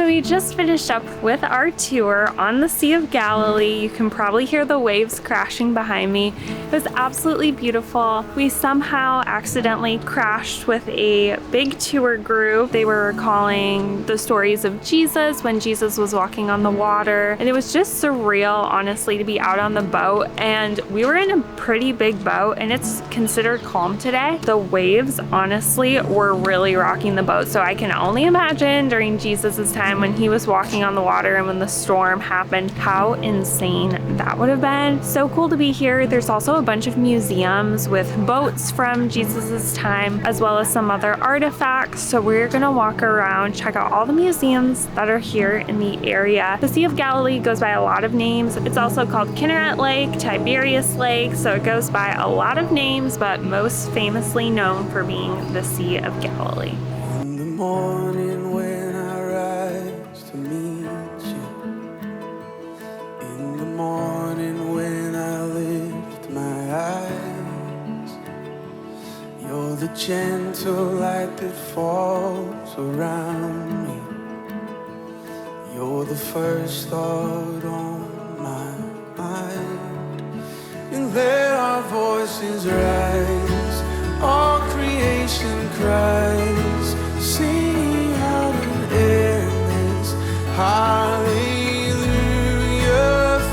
So we just finished up with our tour on the Sea of Galilee. You can probably hear the waves crashing behind me. It was absolutely beautiful. We somehow accidentally crashed with a big tour group. They were recalling the stories of Jesus when Jesus was walking on the water. And it was just surreal, honestly, to be out on the boat. And we were in a pretty big boat and it's considered calm today. The waves, honestly, were really rocking the boat. So I can only imagine during Jesus's time when he was walking on the water and when the storm happened, how insane that would have been. So cool to be here. There's also a bunch of museums with boats from Jesus's time, as well as some other artifacts. So we're gonna walk around, check out all the museums that are here in the area. The Sea of Galilee goes by a lot of names. It's also called Kinneret Lake, Tiberias Lake, so it goes by a lot of names, but most famously known for being the Sea of Galilee. In the morning when I rise to meet you, in the morning when I lift my eyes, you're the gentle light that falls around me. You're the first thought on my mind, and there our voices rise, all creation cries, singing out in endless hallelujah.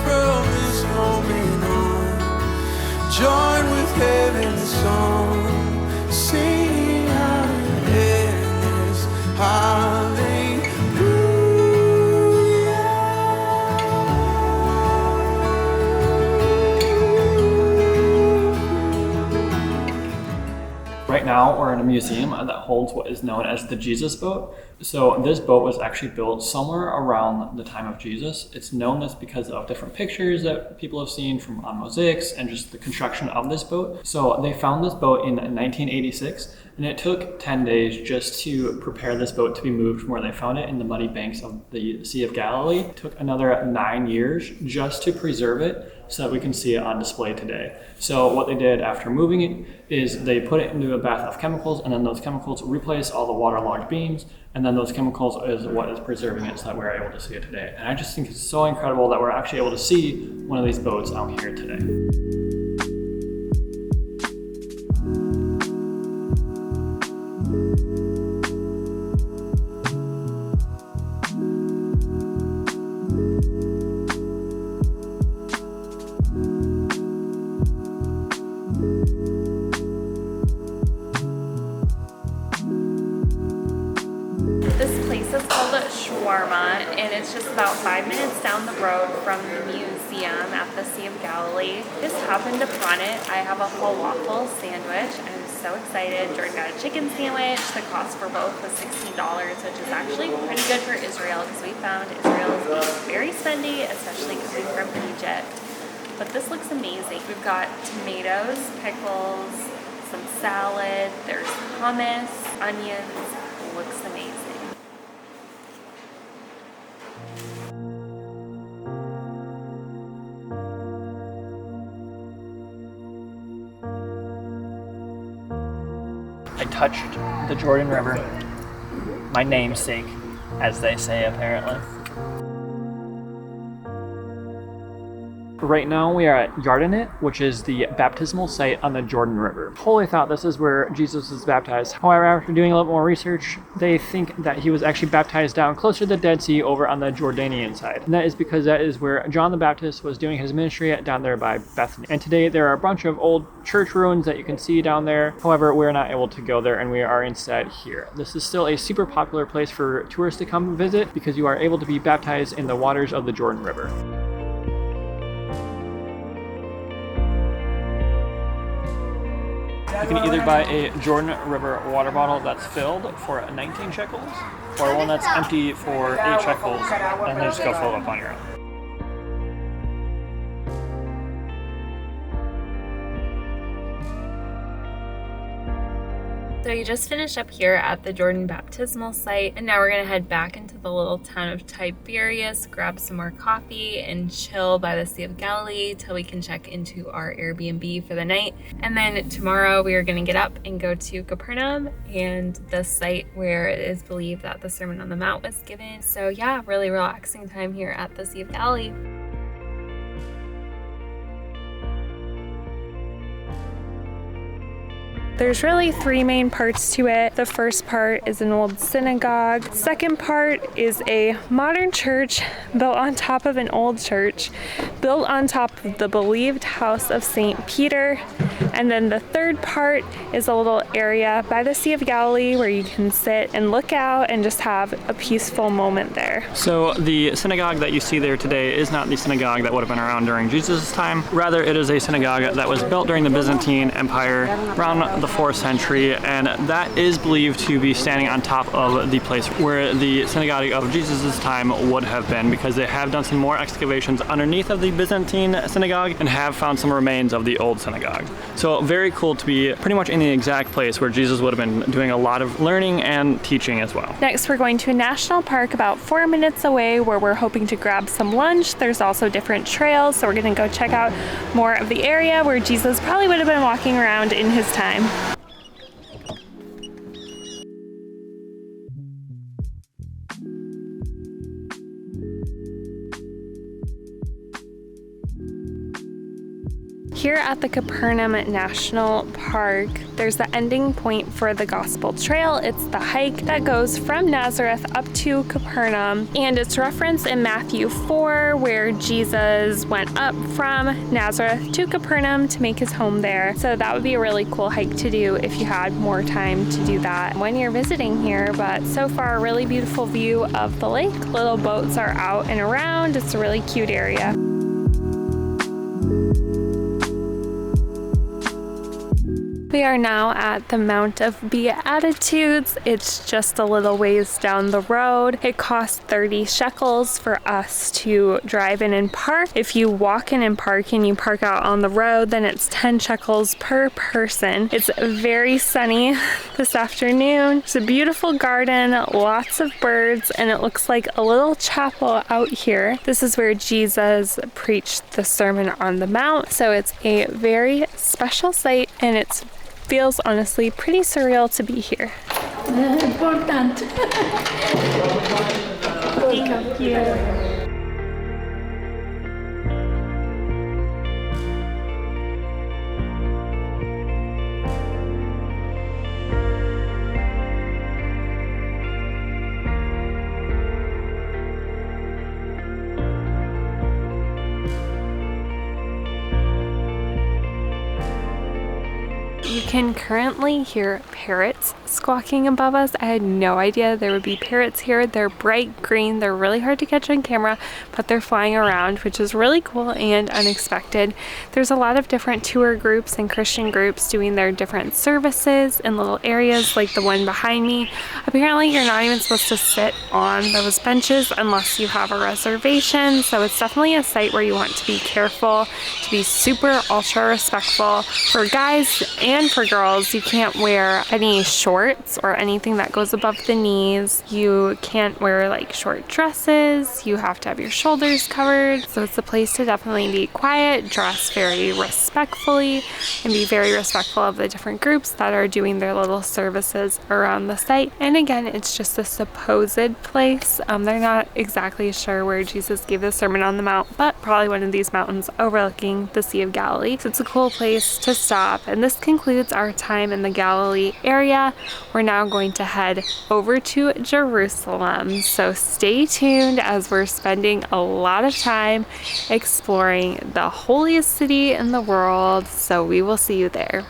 From this moment on, join with heaven's song, singing out in endless hallelujah. Right now, we're in a museum that holds what is known as the Jesus boat. So this boat was actually built somewhere around the time of Jesus. It's known this because of different pictures that people have seen from on mosaics and just the construction of this boat. So they found this boat in 1986, and it took 10 days just to prepare this boat to be moved from where they found it in the muddy banks of the Sea of Galilee. It took another 9 years just to preserve it so that we can see it on display today. So what they did after moving it is they put it into a bath of chemicals, and then those chemicals replace all the waterlogged beams, and then those chemicals is what is preserving it so that we're able to see it today. And I just think it's so incredible that we're actually able to see one of these boats out here today. And it's just about 5 minutes down the road from the museum at the Sea of Galilee. Just happened upon it. I have a falafel sandwich. I'm so excited. Jordan got a chicken sandwich. The cost for both was $16, which is actually pretty good for Israel because we found Israel is being very spendy, especially coming from Egypt. But this looks amazing. We've got tomatoes, pickles, some salad, there's hummus, onions. It looks amazing. I touched the Jordan River, my namesake, as they say apparently. Right now we are at Yardenit, which is the baptismal site on the Jordan River. Totally thought this is where Jesus was baptized. However, after doing a little more research, they think that he was actually baptized down closer to the Dead Sea over on the Jordanian side. And that is because that is where John the Baptist was doing his ministry down there by Bethany. And today there are a bunch of old church ruins that you can see down there. However, we're not able to go there and we are instead here. This is still a super popular place for tourists to come visit because you are able to be baptized in the waters of the Jordan River. You can either buy a Jordan River water bottle that's filled for 19 shekels, or one that's empty for 8 shekels, and then just go fill it up on your own. So we just finished up here at the Jordan baptismal site, and now we're gonna head back into the little town of Tiberias, grab some more coffee, and chill by the Sea of Galilee till we can check into our Airbnb for the night. And then tomorrow we are gonna get up and go to Capernaum and the site where it is believed that the Sermon on the Mount was given. So yeah, really relaxing time here at the Sea of Galilee. There's really three main parts to it. The first part is an old synagogue. Second part is a modern church built on top of an old church, built on top of the believed house of St. Peter. And then the third part is a little area by the Sea of Galilee where you can sit and look out and just have a peaceful moment there. So the synagogue that you see there today is not the synagogue that would have been around during Jesus' time. Rather, it is a synagogue that was built during the Byzantine Empire around the 4th century, and that is believed to be standing on top of the place where the synagogue of Jesus' time would have been, because they have done some more excavations underneath of the Byzantine synagogue and have found some remains of the old synagogue. So very cool to be pretty much in the exact place where Jesus would have been doing a lot of learning and teaching as well. Next, we're going to a national park about 4 minutes away where we're hoping to grab some lunch. There's also different trails, so we're gonna go check out more of the area where Jesus probably would have been walking around in his time. Here at the Capernaum National Park, there's the ending point for the Gospel Trail. It's the hike that goes from Nazareth up to Capernaum, and it's referenced in Matthew 4 where Jesus went up from Nazareth to Capernaum to make his home there. So that would be a really cool hike to do if you had more time to do that when you're visiting here. But so far, a really beautiful view of the lake. Little boats are out and around. It's a really cute area. We are now at the Mount of Beatitudes. It's just a little ways down the road. It costs 30 shekels for us to drive in and park. If you walk in and park and you park out on the road, then it's 10 shekels per person. It's very sunny this afternoon. It's a beautiful garden, lots of birds, and it looks like a little chapel out here. This is where Jesus preached the Sermon on the Mount. So it's a very special site, and it feels honestly pretty surreal to be here. Important. Thank you. You can currently hear parrots squawking above us. I had no idea there would be parrots here. They're bright green. They're really hard to catch on camera, but they're flying around, which is really cool and unexpected. There's a lot of different tour groups and Christian groups doing their different services in little areas like the one behind me. Apparently, you're not even supposed to sit on those benches unless you have a reservation. So it's definitely a site where you want to be careful, to be super ultra respectful. For guys and for girls, you can't wear any shorts or anything that goes above the knees. You can't wear like short dresses. You have to have your shoulders covered. So it's a place to definitely be quiet, dress very respectfully, and be very respectful of the different groups that are doing their little services around the site. And again, it's just a supposed place. They're not exactly sure where Jesus gave the Sermon on the Mount, but probably one of these mountains overlooking the Sea of Galilee. So it's a cool place to stop. And this concludes our time in the Galilee area. We're now going to head over to Jerusalem. So stay tuned as we're spending a lot of time exploring the holiest city in the world. So we will see you there.